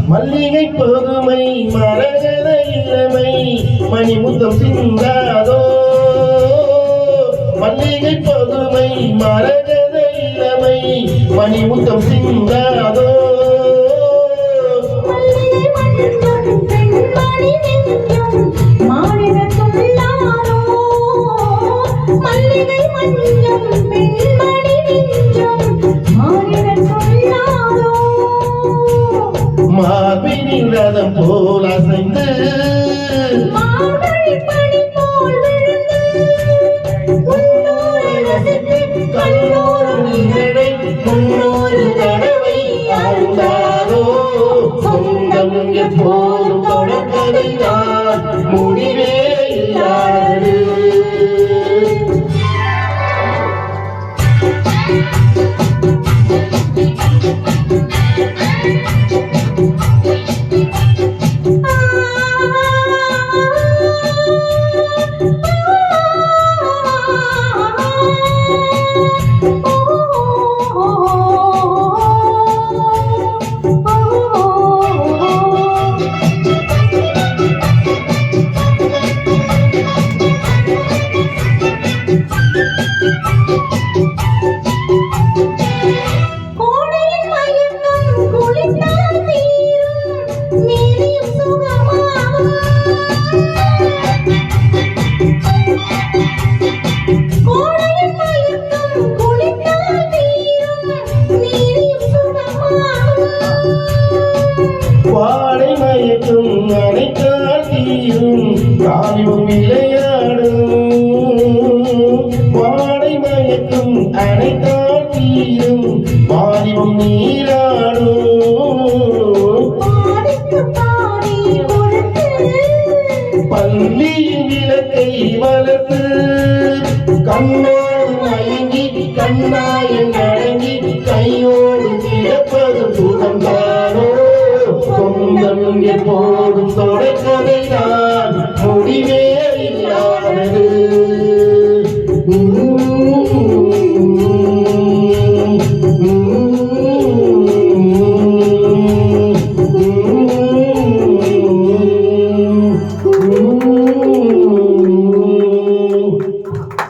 மல்லிகை பொதுமை மரகத இளமை மணிமுத்தம் சிந்தாதோ மல்லிகை பொதுமை மரகத இளமை மணிமுத்தம் சிந்தாதோ மார்பினின் ரதம் போல் அசைந்து கல்லோரும் இதழை முன்னோரு தடவை அருந்தாரோ சொந்தம் எப்போதும் தொடர்கதை நான் முடிவே இல்லாது வாடை மயக்கும் அனைத்தால் தீரும் காலிவும் விளையாடும் வாடை மயக்கும் அனைத்தால் தீரும் வாலிவும் நீராடும் பள்ளியின் விளக்கை வளர்த்து கண்ணோடு மயங்கி கண்ணாயம் அடங்கி கையோடு கிடப்பது சுகம்தானோ சொந்தம் எப்போதும் தொடர்கதை